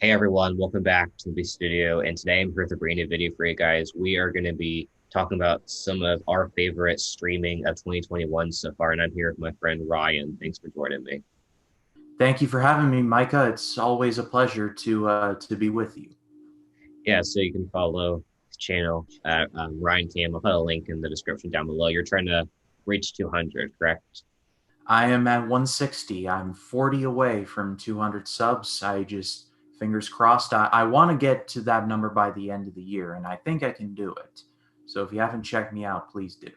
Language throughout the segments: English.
Hey everyone, welcome back to the studio. And today I'm here with a brand new video for you guys. We are going to be talking about some of our favorite streaming of 2021 so far. And I'm here with my friend Ryan. Thanks for joining me. Thank you for having me, Micah. It's always a pleasure to be with you. Yeah, so you can follow the channel at Ryan Cam. I'll put a link in the description down below. You're trying to reach 200, correct? I am at 160. I'm 40 away from 200 subs. I just fingers crossed. I want to get to that number by the end of the year, and I think I can do it. So if you haven't checked me out, please do.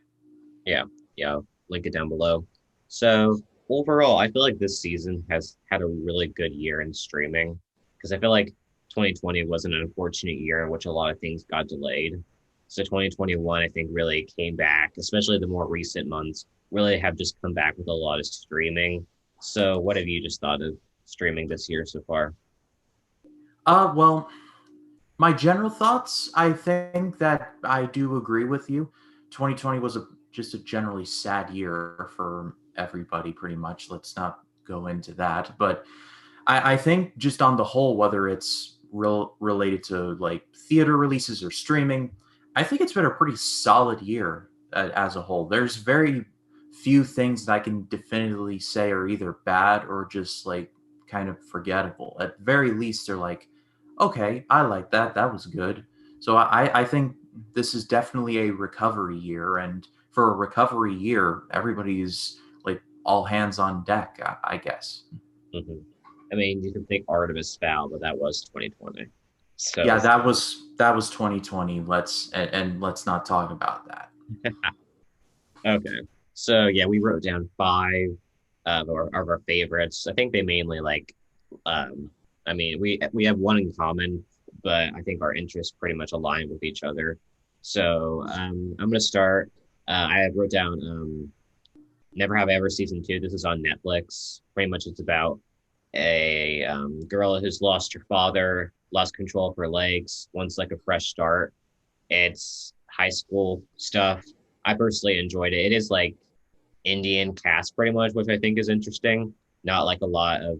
Yeah, yeah, I'll link it down below. So overall, I feel like this season has had a really good year in streaming because I feel like 2020 was an unfortunate year in which a lot of things got delayed. So 2021, I think, really came back, especially the more recent months, really have just come back with a lot of streaming. So what have you just thought of streaming this year so far? Well, my general thoughts. I think that I do agree with you. 2020 was just a generally sad year for everybody, pretty much. Let's not go into that, but I think just on the whole, whether it's related to like theater releases or streaming, I think it's been a pretty solid year as a whole. There's very few things that I can definitively say are either bad or just like kind of forgettable. At very least, they're like, okay, I like that. That was good. So I think this is definitely a recovery year, and for a recovery year, everybody's like all hands on deck, I guess. Hmm. I mean, you can think Artemis Fowl, but that was 2020. So Yeah, that was 2020. And let's not talk about that. okay. So yeah, we wrote down five of our favorites. I think they mainly um I mean we have one in common, but I think our interests pretty much align with each other. So I'm gonna start. I wrote down Never Have I Ever season two. This is on Netflix. Pretty much it's about a girl who's lost her father, lost control of her legs, wants like a fresh start. It's high school stuff. I personally enjoyed it. It is like Indian cast pretty much, which I think is interesting. Not like a lot of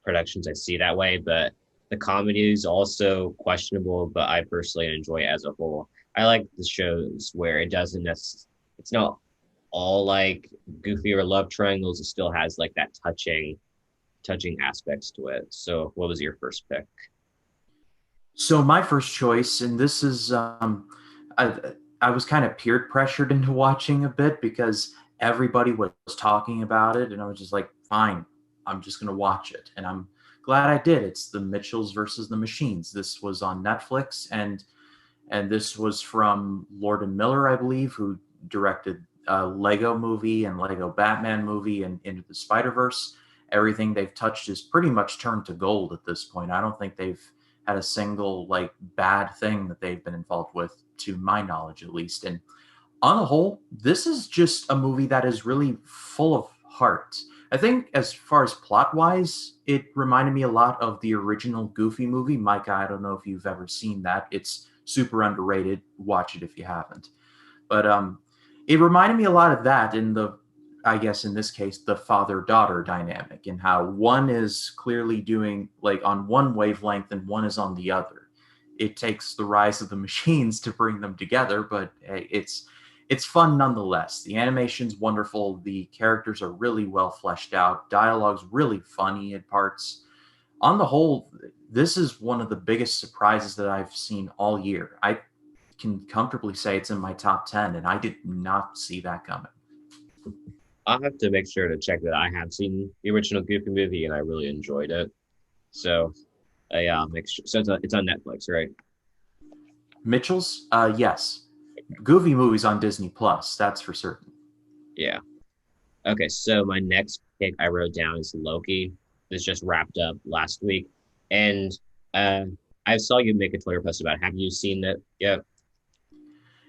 productions I see that way, but the comedy is also questionable, but I personally enjoy it as a whole. I like the shows where it doesn't necessarily, it's not all like goofy or love triangles. It still has like that touching aspects to it. So what was your first pick? So my first choice, and this is, I was kind of peer pressured into watching a bit because everybody was talking about it, and I was just like, fine, I'm just gonna watch it, and I'm glad I did. It's the Mitchells versus the Machines. This was on Netflix, and this was from Lord and Miller, I believe, who directed Lego Movie and Lego Batman movie and Into the Spider Verse. Everything they've touched is pretty much turned to gold at this point. I don't think they've had a single like bad thing that they've been involved with, to my knowledge, at least. And on the whole, this is just a movie that is really full of heart. I think, as far as plot wise, it reminded me a lot of the original Goofy movie. Micah, I don't know if you've ever seen that. It's super underrated. Watch it if you haven't. But it reminded me a lot of that in the, I guess in this case, the father daughter dynamic, and how one is clearly doing like on one wavelength and one is on the other. It takes the rise of the machines to bring them together, but hey, it's fun nonetheless. The animation's wonderful. The characters are really well fleshed out. Dialogue's really funny at parts. On the whole, this is one of the biggest surprises that I've seen all year. I can comfortably say it's in my top 10, and I did not see that coming. I'll have to make sure to check that. I have seen the original Goofy movie and I really enjoyed it. So yeah, I'll make sure. So it's on Netflix, right? Mitchell's? Yes. Goofy movies on Disney Plus, that's for certain. Yeah. Okay. So my next pick I wrote down is Loki. This just wrapped up last week, and uh, I saw you make a Twitter post about it. Have you seen it? Yeah.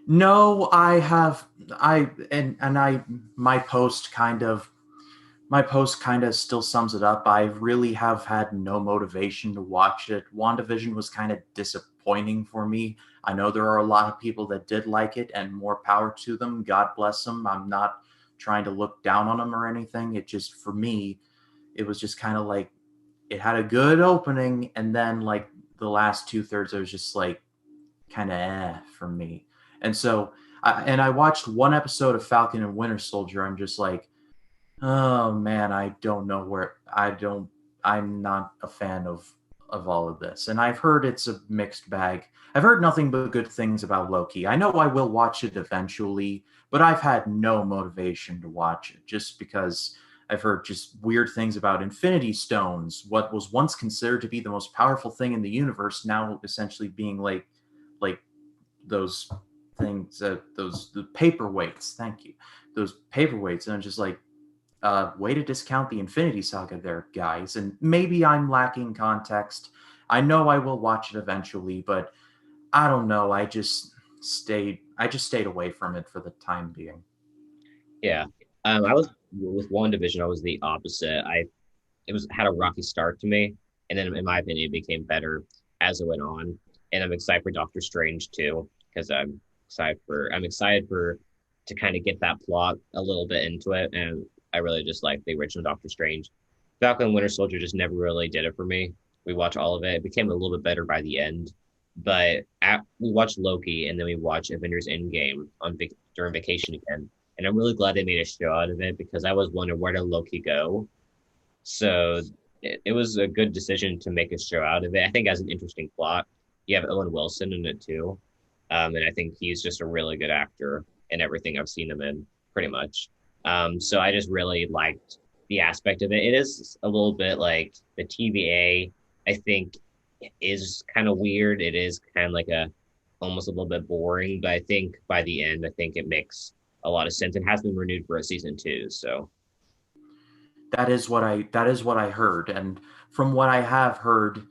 No, I have I and I my post kind of still sums it up. I really have had no motivation to watch it. WandaVision was kind of disappointing for me. I know there are a lot of people that did like it, and more power to them. God bless them. I'm not trying to look down on them or anything. It just, for me, it was just kind of like it had a good opening, and then like the last two thirds, it was just like kind of for me. And so, I watched one episode of Falcon and Winter Soldier. I'm just like, oh man, I don't know where I don't. I'm not a fan of all of this, and I've heard it's a mixed bag. I've heard nothing but good things about Loki. I know I will watch it eventually, but I've had no motivation to watch it just because I've heard just weird things about Infinity Stones, what was once considered to be the most powerful thing in the universe, now essentially being like those things, those the paperweights. Thank you, those paperweights, and I'm just like, way to discount the Infinity Saga there, guys. And maybe I'm lacking context. I know I will watch it eventually, but I don't know. I just stayed away from it for the time being. Yeah. I was with One Division. I was the opposite. It was had a rocky start to me, and then in my opinion, it became better as it went on. And I'm excited for Doctor Strange too, because I'm excited for to kind of get that plot a little bit into it, and I really just like the original Doctor Strange. Falcon and Winter Soldier just never really did it for me. We watched all of it. It became a little bit better by the end, but we watched Loki and then we watched Avengers Endgame during vacation again, and I'm really glad they made a show out of it because I was wondering where did Loki go. So it was a good decision to make a show out of it. I think it has an interesting plot. You have Owen Wilson in it too, and I think he's just a really good actor in everything I've seen him in, pretty much. So I just really liked the aspect of it. It is a little bit like the TVA. I think is kind of weird. It is kind of like a almost a little bit boring, but I think by the end, I think it makes a lot of sense. It has been renewed for a season two, so That is what I heard, and from what I have heard,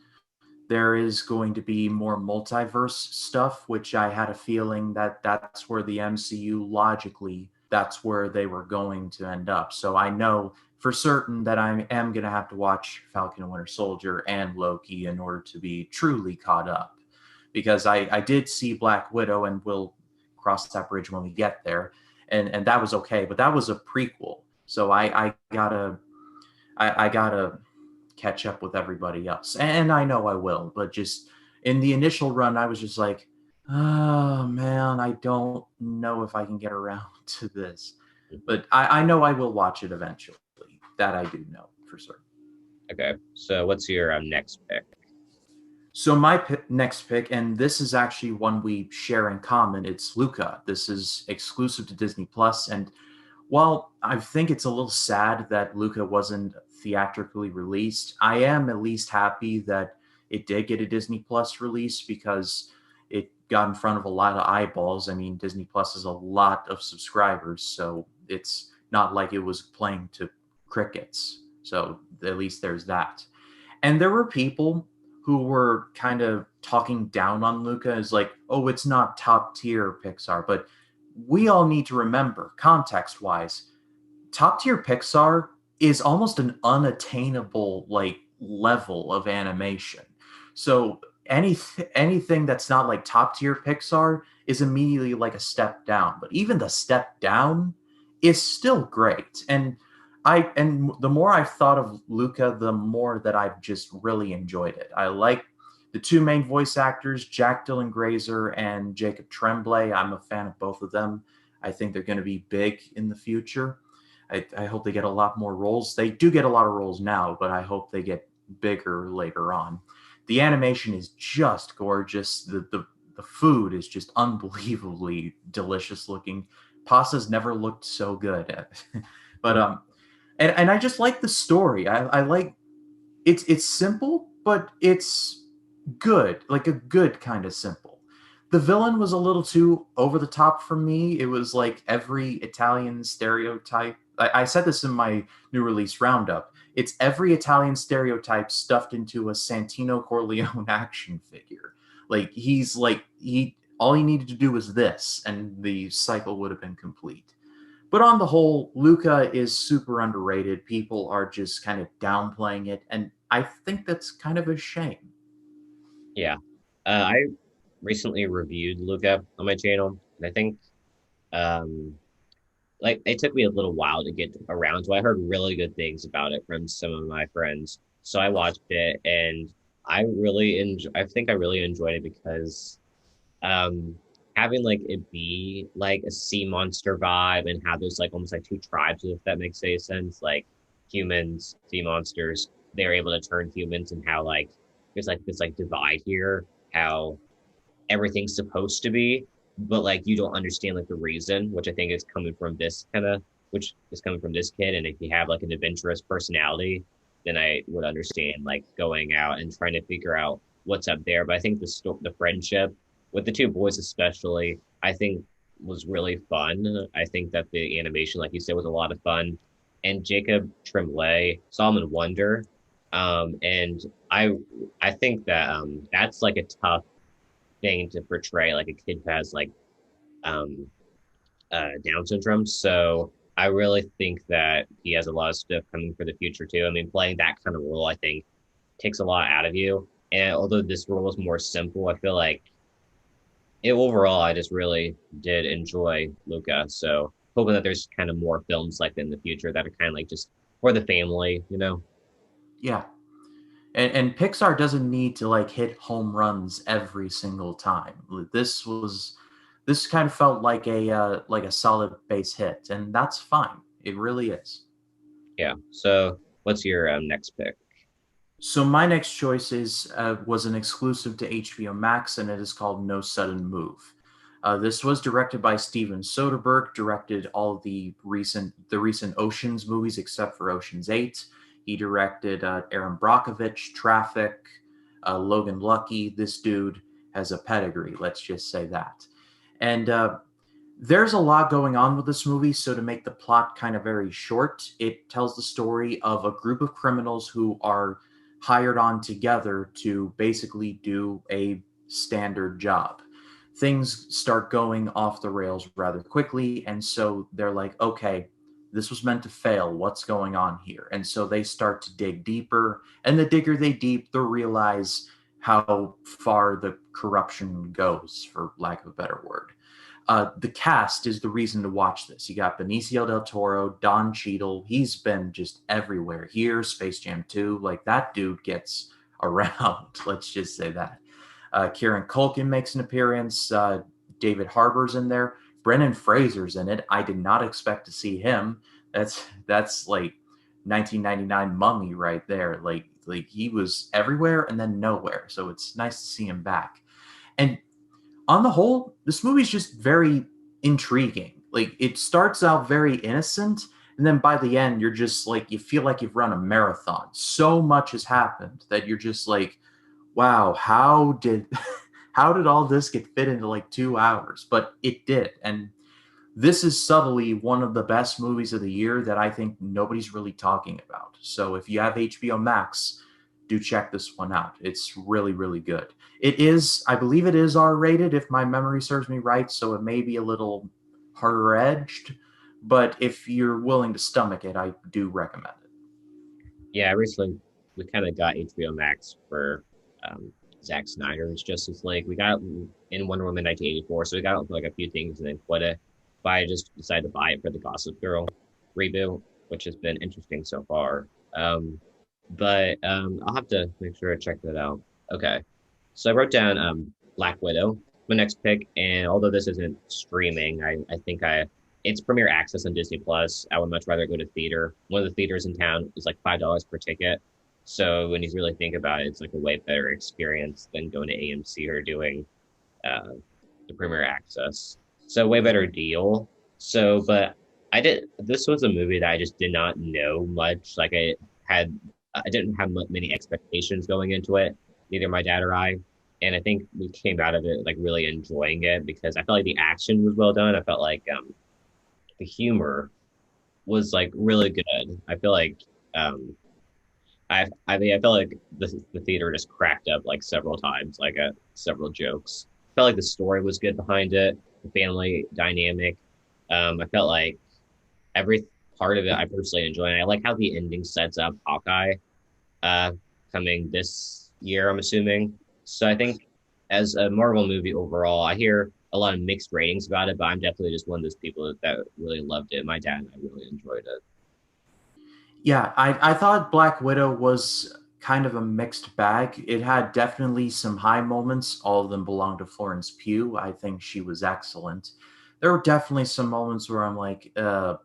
there is going to be more multiverse stuff, which I had a feeling that that's where the MCU logically, that's where they were going to end up. So I know for certain that I am going to have to watch Falcon and Winter Soldier and Loki in order to be truly caught up. Because I did see Black Widow, and we'll cross that bridge when we get there. And that was okay, but that was a prequel. So I gotta catch up with everybody else. And I know I will, but just in the initial run, I was just like, oh man, I don't know if I can get around to this. But I know I will watch it eventually. That I do know for certain. okay. So what's your next pick? So my next pick, and this is actually one we share in common, it's Luca. This is exclusive to Disney Plus, and while I think it's a little sad that Luca wasn't theatrically released, I am at least happy that it did get a Disney Plus release because it got in front of a lot of eyeballs. I mean, Disney Plus has a lot of subscribers, so it's not like it was playing to crickets. So at least there's that. And there were people who were kind of talking down on Luca as like, oh, it's not top tier Pixar. But we all need to remember, context wise, top tier Pixar is almost an unattainable like level of animation. So anything that's not like top tier Pixar is immediately like a step down. But even the step down is still great. And the more I've thought of Luca, the more that I've just really enjoyed it. I like the two main voice actors, Jack Dylan Grazer and Jacob Tremblay. I'm a fan of both of them. I think they're going to be big in the future. I hope they get a lot more roles. They do get a lot of roles now, but I hope they get bigger later on. The animation is just gorgeous. The food is just unbelievably delicious looking. Pasta's never looked so good. but and I just like the story. I like it's simple, but it's good, like a good kind of simple. The villain was a little too over the top for me. It was like every Italian stereotype. I said this in my new release roundup. It's every Italian stereotype stuffed into a Santino Corleone action figure. He all he needed to do was this, and the cycle would have been complete. But on the whole, Luca is super underrated. People are just kind of downplaying it, and I think that's kind of a shame. Yeah. I recently reviewed Luca on my channel, and I think um like it took me a little while to get around to. I heard really good things about it from some of my friends. So I watched it, and I think I really enjoyed it because um having like it be like a sea monster vibe and how there's like almost like two tribes, if that makes any sense, like humans, sea monsters, they're able to turn humans, and how like there's like this like divide here, how everything's supposed to be, but like you don't understand like the reason, which I think is coming from this kind of, which is coming from this kid. And if you have like an adventurous personality, then I would understand like going out and trying to figure out what's up there. But I think the friendship with the two boys, especially, I think was really fun. I think that the animation, like you said, was a lot of fun. And Jacob Tremblay, Solomon Wonder, and I I think that that's like a tough thing to portray, like a kid who has like um Down syndrome. So I really think that he has a lot of stuff coming for the future too. I mean, playing that kind of role, I think, takes a lot out of you. And although this role was more simple, I feel like it overall, I just really did enjoy Luca. So hoping that there's kind of more films like that in the future that are kind of like just for the family, you know? Yeah. And Pixar doesn't need to like hit home runs every single time. This kind of felt like a solid base hit, and that's fine. It really is. Yeah. So what's your next pick? So my next choice is was an exclusive to HBO Max, and it is called No Sudden Move. This was directed by Steven Soderbergh. Directed all the recent Ocean's movies except for Ocean's 8. He directed Aaron Brockovich, Traffic, Logan Lucky. This dude has a pedigree. Let's just say that. And there's a lot going on with this movie, so to make the plot kind of very short, it tells the story of a group of criminals who are hired on together to basically do a standard job. Things start going off the rails rather quickly, and so they're like, okay, this was meant to fail. What's going on here? And so they start to dig deeper, and the digger they deep, they realize how far the corruption goes, for lack of a better word. The cast is the reason to watch this. You got Benicio del Toro, Don Cheadle. He's been just everywhere. Here, Space Jam 2. Like, that dude gets around. Let's just say that. Kieran Culkin makes an appearance. David Harbour's in there. Brendan Fraser's in it. I did not expect to see him. That's like 1999 Mummy right there. Like he was everywhere and then nowhere. So it's nice to see him back. And on the whole, this movie's just very intriguing. Like it starts out very innocent, and then by the end, you're just like you feel like you've run a marathon. So much has happened that you're just like, wow, how did how did all this get fit into like 2 hours? But it did. And this is subtly one of the best movies of the year that I think nobody's really talking about. So if you have HBO Max, do check this one out. It's really, really good. It is, I believe it is R rated if my memory serves me right, so it may be a little harder edged, but if you're willing to stomach it, I do recommend it. Yeah, recently we kind of got HBO Max for um, Zack Snyder's Justice League. We got it in Wonder Woman 1984, so we got it for like a few things and then quit it. But I just decided to buy it for the Gossip Girl reboot, which has been interesting so far. But I'll have to make sure I check that out. Okay, so I wrote down Black Widow, my next pick, and although this isn't streaming, I think it's premiere access on Disney Plus. I would much rather go to theater. One of the theaters in town is like $5 per ticket. So when you really think about it, it's like a way better experience than going to AMC or doing uh, the premiere access. So way better deal. So, but I did. This was a movie that I just did not know much. Like had, I didn't have many expectations going into it. Neither my dad or I. And I think we came out of it like really enjoying it because I felt like the action was well done. I felt like the humor was like really good. I feel like um, I mean I felt like the theater just cracked up like several times, like several jokes. I felt like the story was good behind it, the family dynamic. I felt like every part of it I personally enjoyed. And I like how the ending sets up Hawkeye uh, coming this year, I'm assuming. So I think as a Marvel movie overall, I hear a lot of mixed ratings about it, but I'm definitely just one of those people that really loved it. My dad and I really enjoyed it. Yeah, I thought Black Widow was kind of a mixed bag. It had definitely some high moments. All of them belong to Florence Pugh. I think she was excellent. There were definitely some moments where I'm like, boy,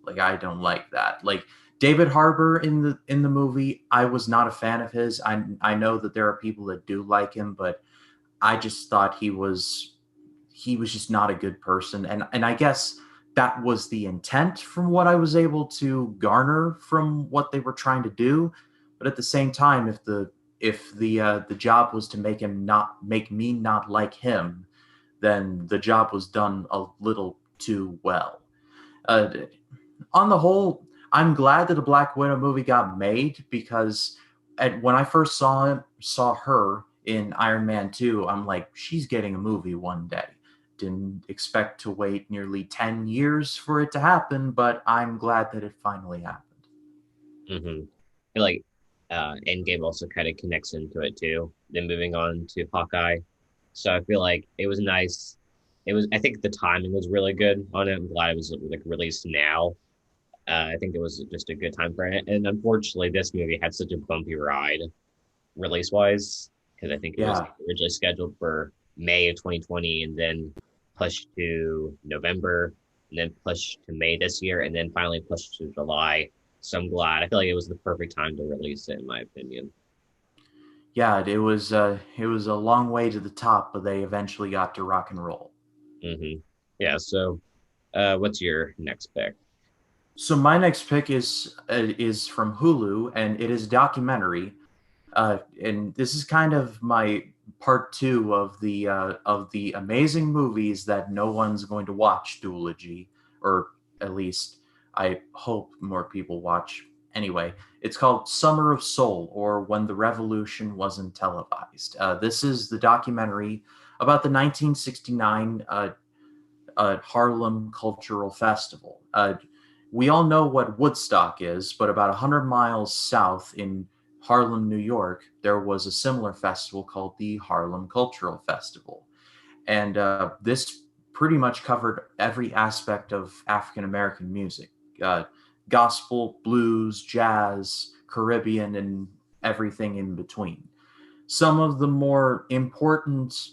like I don't like that. Like David Harbour in the movie, I was not a fan of his. I know that there are people that do like him, but I just thought he was just not a good person. And I guess that was the intent from what I was able to garner from what they were trying to do. But at the same time, if the job was to make me not like him, then the job was done a little too well. Uh, on the whole, I'm glad that a Black Widow movie got made because when I first saw her in Iron Man 2, I'm like, she's getting a movie one day. Didn't expect to wait nearly 10 years for it to happen, but I'm glad that it finally happened. Mm-hmm. I feel like Endgame also kind of connects into it too. Then moving on to Hawkeye, so I feel like it was nice. It was. I think the timing was really good on it. I'm glad it was like released now. I think it was just a good time for it. And unfortunately, this movie had such a bumpy ride release wise because I think it was Yeah, originally scheduled for May of 2020 and then pushed to November and then pushed to May this year and then finally pushed to July. So I'm glad. I feel like it was the perfect time to release it, in my opinion. yeah, it was a long way to the top, but they eventually got to rock and roll. Hmm. Yeah. So, what's your next pick? So my next pick is from Hulu, and it is a documentary. And this is kind of my part two of the amazing movies that no one's going to watch duology, or at least I hope more people watch. Anyway, it's called Summer of Soul, or When the Revolution Wasn't Televised. This is the documentary about the 1969 Harlem Cultural Festival. We all know what Woodstock is, but about 100 miles south in Harlem, New York, there was a similar festival called the Harlem Cultural Festival. And this pretty much covered every aspect of African American music, uh, gospel, blues, jazz, Caribbean, and everything in between. Some of the more important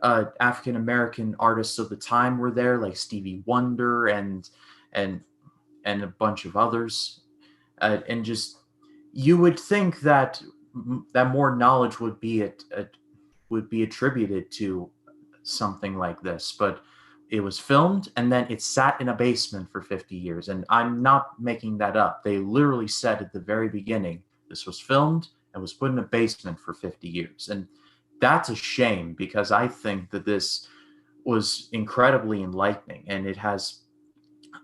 African American artists of the time were there, like Stevie Wonder and and a bunch of others, and just you would think that that more knowledge would be attributed to something like this, but it was filmed and then it sat in a basement for 50 years. And I'm not making that up. They literally said at the very beginning, this was filmed and was put in a basement for 50 years. And that's a shame because I think that this was incredibly enlightening and it has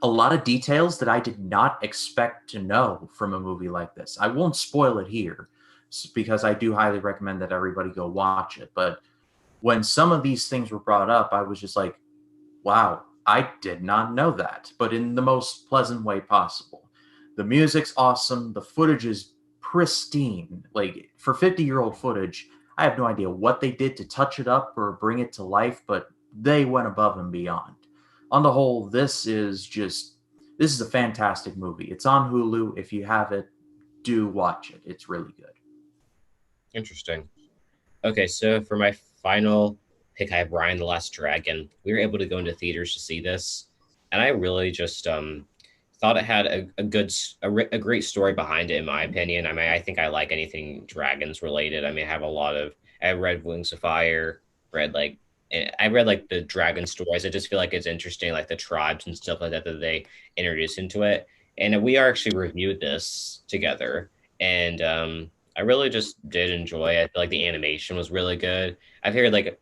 a lot of details that I did not expect to know from a movie like this. I won't spoil it here because I do highly recommend that everybody go watch it. But when some of these things were brought up, I was just like, wow, I did not know that, but in the most pleasant way possible. The music's awesome. The footage is pristine. Like for 50-year-old footage, I have no idea what they did to touch it up or bring it to life, but they went above and beyond. On the whole, this is a fantastic movie. It's on Hulu. If you have it, do watch it. It's really good. Interesting. Okay, so for my final pick, I have Ryan the Last Dragon. We were able to go into theaters to see this, and I really just thought it had a great story behind it, in my opinion. I mean, I think I like anything dragons related. I mean, I have read Wings of Fire, read like I read like the dragon stories. I just feel like it's interesting, like the tribes and stuff like that that they introduce into it. And we actually reviewed this together, and I really just did enjoy it. I feel like the animation was really good. I've heard like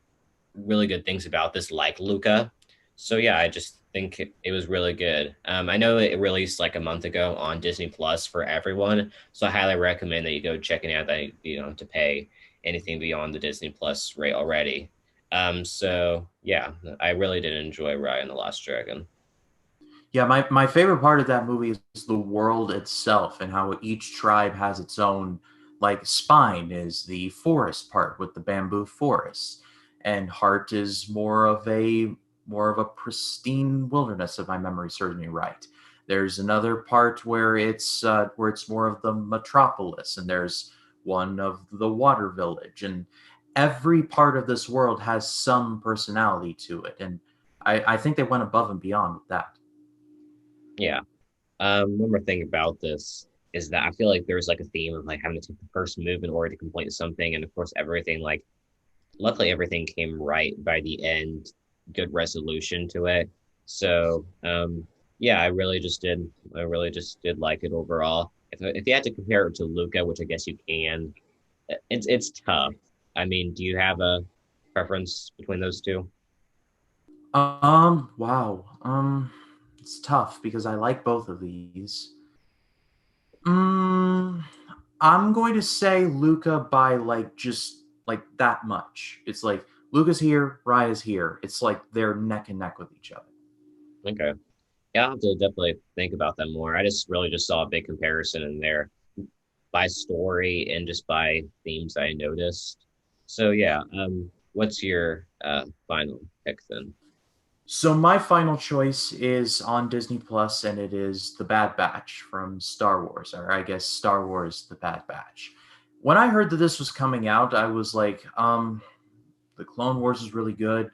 really good things about this, like Luca. So yeah, I just think it was really good. I know it released like a month ago on Disney Plus for everyone, so I highly recommend that you go check it out. That you don't have to pay anything beyond the Disney Plus rate already. So yeah, I really did enjoy Raya and the Last Dragon. Yeah, my favorite part of that movie is the world itself and how each tribe has its own, like spine is the forest part with the bamboo forests, and heart is more of a pristine wilderness, if my memory serves me right. There's another part where it's more of the metropolis, and there's one of the water village, and every part of this world has some personality to it. And I think they went above and beyond with that. Yeah. One more thing about this is that I feel like there's like a theme of like having to take the first move in order to complete something, and of course everything like luckily everything came right by the end, good resolution to it. So yeah, I really just did like it overall. If you had to compare it to Luca, which I guess you can, it's tough. I mean, do you have a preference between those two? Wow. It's tough because I like both of these. Mm, I'm going to say Luca by like just like that much. It's like Luca's here, Raya's here. It's like they're neck and neck with each other. Okay. Yeah, I'll have to definitely think about them more. I just really just saw a big comparison in there by story and just by themes I noticed. So yeah, what's your final pick then? So my final choice is on Disney Plus, and it is The Bad Batch from Star Wars, or I guess Star Wars: The Bad Batch. When I heard that this was coming out, I was like, the Clone Wars is really good.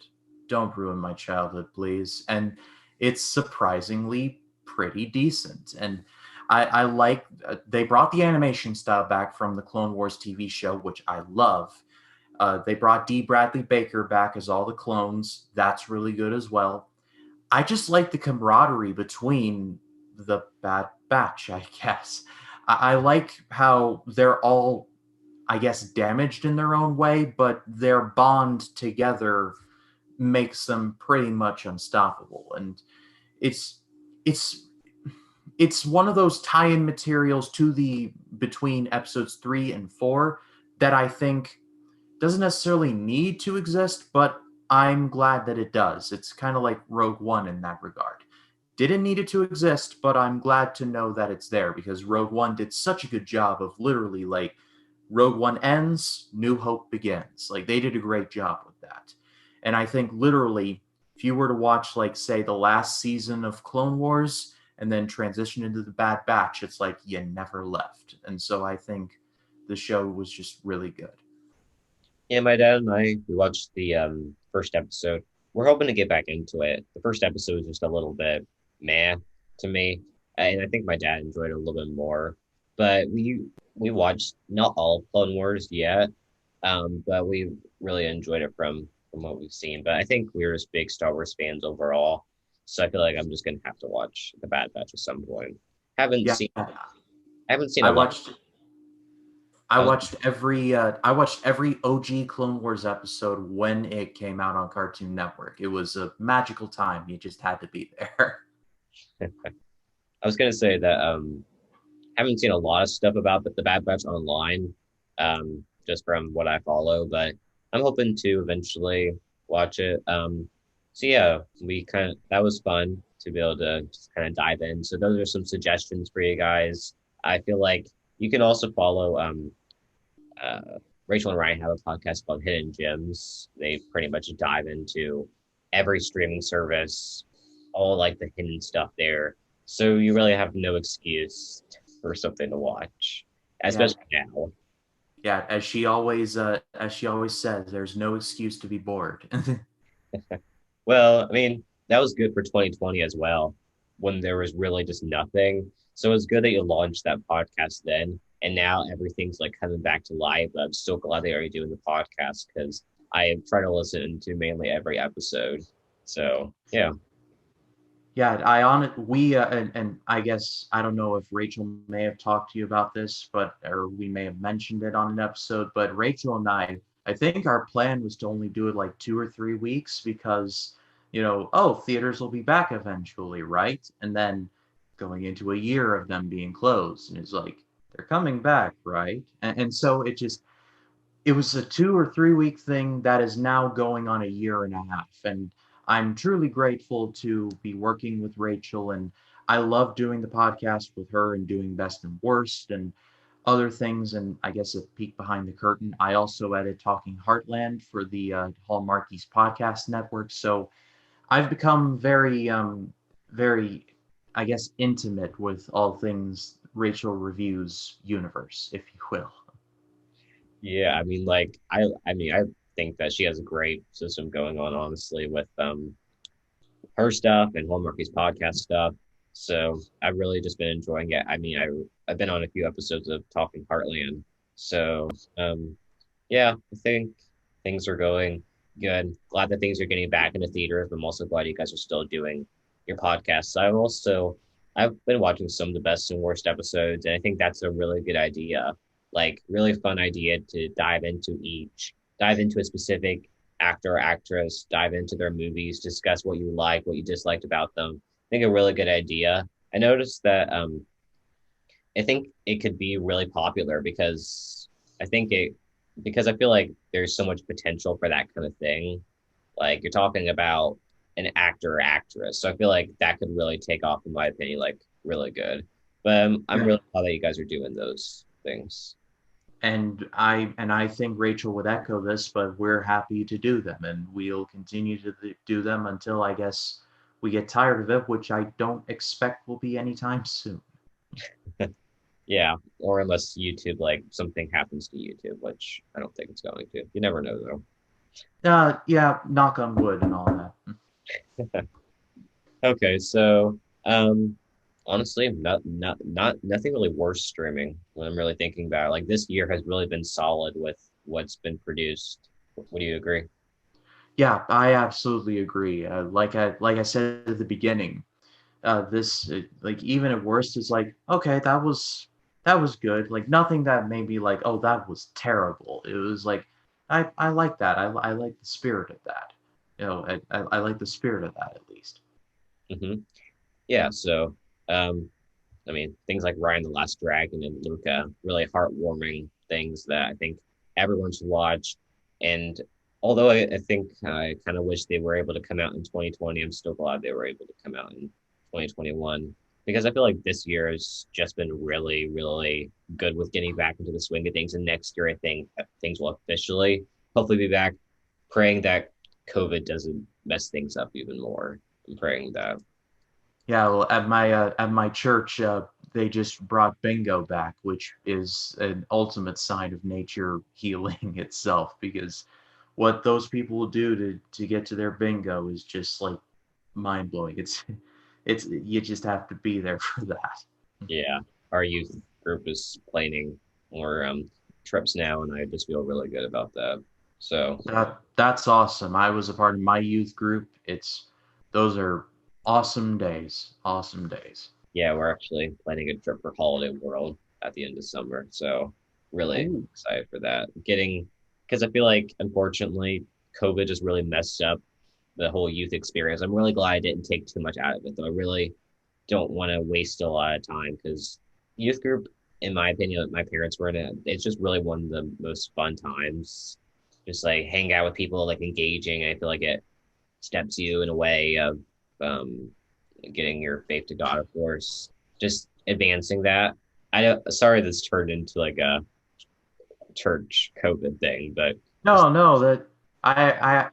Don't ruin my childhood, please. And it's surprisingly pretty decent. And I like they brought the animation style back from the Clone Wars TV show, which I love. They brought D. Bradley Baker back as all the clones. That's really good as well. I just like the camaraderie between the Bad Batch, I guess. I like how they're all, I guess, damaged in their own way, but their bond together makes them pretty much unstoppable. And it's it's it's one of those tie-in materials to the between episodes 3 and 4 that I think doesn't necessarily need to exist, but I'm glad that it does. It's kind of like Rogue One in that regard. Didn't need it to exist, but I'm glad to know that it's there because Rogue One did such a good job of literally like Rogue One ends, New Hope begins. Like they did a great job with that. And I think literally, if you were to watch, like, say, the last season of Clone Wars and then transition into the Bad Batch, it's like you never left. And so I think the show was just really good. Yeah, my dad and I we watched the first episode. We're hoping to get back into it. The first episode was just a little bit meh to me, and I think my dad enjoyed it a little bit more. But we watched not all of Clone Wars yet, but we really enjoyed it from what we've seen. But I think we're just big Star Wars fans overall, so I feel like I'm just gonna have to watch The Bad Batch at some point. Haven't Yeah, seen I haven't seen a I lot. watched I I was watched every OG Clone Wars episode when it came out on Cartoon Network. It was a magical time. You just had to be there. I was gonna say that haven't seen a lot of stuff about the Bad Batch online, just from what I follow, but I'm hoping to eventually watch it. So yeah, we kind of that was fun to be able to just kind of dive in. So those are some suggestions for you guys. I feel like you can also follow Rachel and Ryan have a podcast called Hidden Gems. They pretty much dive into every streaming service, all like the hidden stuff there. So you really have no excuse for something to watch, Yeah, especially now. yeah. As she always says, there's no excuse to be bored. Well, I mean, that was good for 2020 as well, when there was really just nothing. So it's good that you launched that podcast then. And now everything's like coming back to life. I'm so glad they are doing the podcast because I try to listen to mainly every episode. So yeah. Yeah, I on it. We and I guess I don't know if Rachel may have talked to you about this, but or we may have mentioned it on an episode. But Rachel and I think our plan was to only do it like 2 or 3 weeks because, oh, theaters will be back eventually, right? And then going into a year of them being closed, and it's like they're coming back, right? And so it was a 2 or 3 week thing that is now going on a year and a half. And I'm truly grateful to be working with Rachel. And I love doing the podcast with her and doing best and worst and other things. And I guess a peek behind the curtain, I also edit Talking Heartland for the Hallmarkies podcast network. So I've become very, I guess, intimate with all things Rachel Reviews universe, if you will. Yeah, I mean, like I think that she has a great system going on, honestly, with her stuff and Hallmarky's podcast stuff. So I've really just been enjoying it. I mean, I've been on a few episodes of Talking Heartland. So yeah, I think things are going good. Glad that things are getting back into theaters, but I'm also glad you guys are still doing your podcasts. I've been watching some of the best and worst episodes, and I think that's a really good idea. Like really fun idea to dive into a specific actor or actress, dive into their movies, discuss what you like, what you disliked about them. I think a really good idea. I noticed that I think it could be really popular I think it because I feel like there's so much potential for that kind of thing. Like you're talking about an actor or actress, so I feel like that could really take off, in my opinion, like really good. But I'm Yeah. really glad that you guys are doing those things. And I think Rachel would echo this, but we're happy to do them, and we'll continue to do them until I guess we get tired of it, which I don't expect will be anytime soon. Yeah, or unless YouTube, like something happens to YouTube, which I don't think it's going to. You never know though. Yeah, knock on wood and all that. Okay, so honestly, nothing really worse streaming when I'm really thinking about it. Like this year has really been solid with what's been produced. Would you agree? Yeah, I absolutely agree. Like I said at the beginning, like even at worst is like okay, that was good. Like nothing that made me like oh that was terrible. It was like I like that. I like the spirit of that. I like the spirit of that at least. hmm Yeah, so um I mean, things like Ryan the Last Dragon and Luca, really heartwarming things that I think everyone should watch. And although I think I kind of wish they were able to come out in 2020, I'm still glad they were able to come out in 2021 because I feel like this year has just been really, really good with getting back into the swing of things. And next year, I think things will officially hopefully be back. Praying that COVID doesn't mess things up even more. I'm praying that. Yeah, well, at my church, they just brought bingo back, which is an ultimate sign of nature healing itself. Because what those people will do to get to their bingo is just like mind blowing. It's you just have to be there for that. Yeah, our youth group is planning more trips now, and I just feel really good about that. So That's awesome. I was a part of my youth group. It's those are awesome days. Awesome days. yeah, we're actually planning a trip for Holiday World at the end of summer. So really Oh, excited for that. Getting because I feel like unfortunately COVID just really messed up the whole youth experience. I'm really glad I didn't take too much out of it, though. I really don't want to waste a lot of time because youth group, in my opinion, like my parents were in it. It's just really one of the most fun times. Just like hang out with people, like engaging. I feel like it steps you in a way of um, getting your faith to God, of course. Just advancing that. I know. Sorry, this turned into like a church COVID thing, but just no, that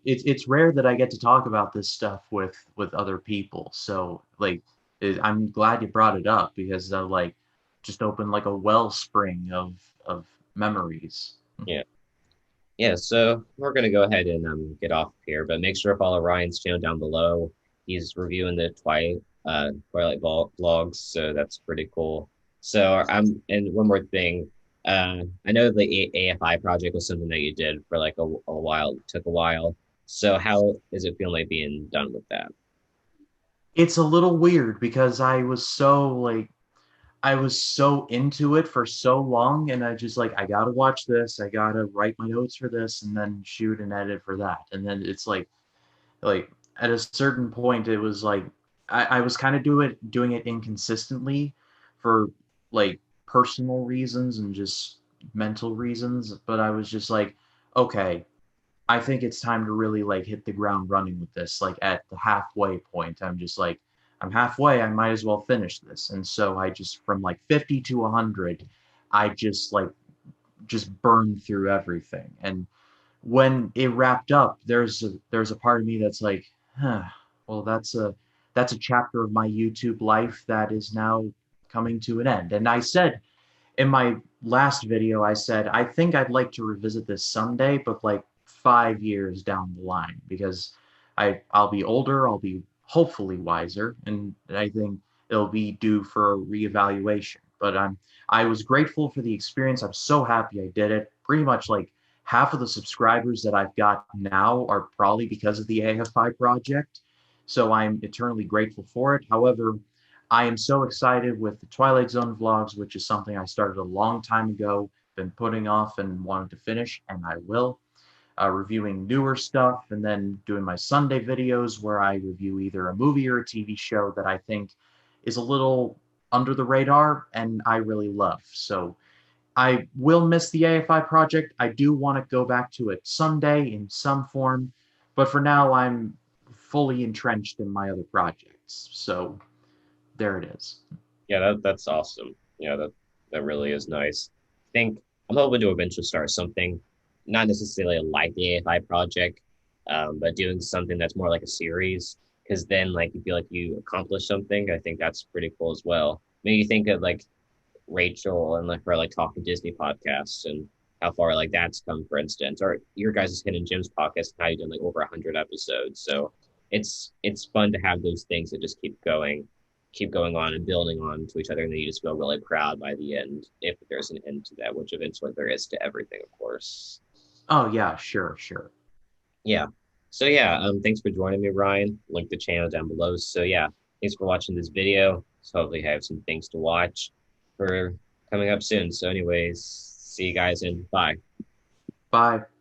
it's rare that I get to talk about this stuff with other people. So like I'm glad you brought it up because like just opened like a wellspring of memories. yeah. Yeah, so we're gonna go ahead and get off here, but make sure to follow Ryan's channel down below. He's reviewing the Twilight vlogs, so that's pretty cool. So and one more thing, I know the AFI project was something that you did for like a while, it took a while. So how is it feeling like being done with that? It's a little weird because I was so into it for so long, and I just like I gotta watch this, I gotta write my notes for this, and then shoot and edit for that, and then it's like at a certain point it was like I was kind of doing it inconsistently for like personal reasons and just mental reasons, but I was just like, okay, I think it's time to really like hit the ground running with this. Like at the halfway point, I'm just like, I'm halfway. I might as well finish this. And so I just from like 50 to 100, I just burned through everything. And when it wrapped up, there's a part of me that's like, huh, well, that's a chapter of my YouTube life that is now coming to an end. And I said in my last video, I said I think I'd like to revisit this someday, but like 5 years down the line, because I'll be older, I'll be hopefully wiser, and I think it'll be due for a reevaluation. But I was grateful for the experience. I'm so happy I did it. Pretty much like half of the subscribers that I've got now are probably because of the AFI project. So I'm eternally grateful for it. However, I am so excited with the Twilight Zone vlogs, which is something I started a long time ago, been putting off and wanted to finish, and I will. Reviewing newer stuff, and then doing my Sunday videos where I review either a movie or a TV show that I think is a little under the radar and I really love. So I will miss the AFI project. I do want to go back to it someday in some form, but for now I'm fully entrenched in my other projects. So there it is. Yeah, that's awesome. Yeah, that really is nice. I think I'm hoping to eventually start something, not necessarily like the AFI project, but doing something that's more like a series. Because then, like, you feel like you accomplished something. I think that's pretty cool as well. Maybe you think of like Rachel and like her like talking Disney podcasts and how far like that's come, for instance, or your guys' Hidden Gems podcast and how you've done like over 100 episodes. So it's fun to have those things that just keep going on and building on to each other, and then you just feel really proud by the end, if there's an end to that, which eventually there is to everything, of course. Oh, yeah, sure, sure. Yeah. So yeah, thanks for joining me, Ryan. Link the channel down below. So yeah, thanks for watching this video. So hopefully have some things to watch for coming up soon. So anyways, see you guys and bye. Bye.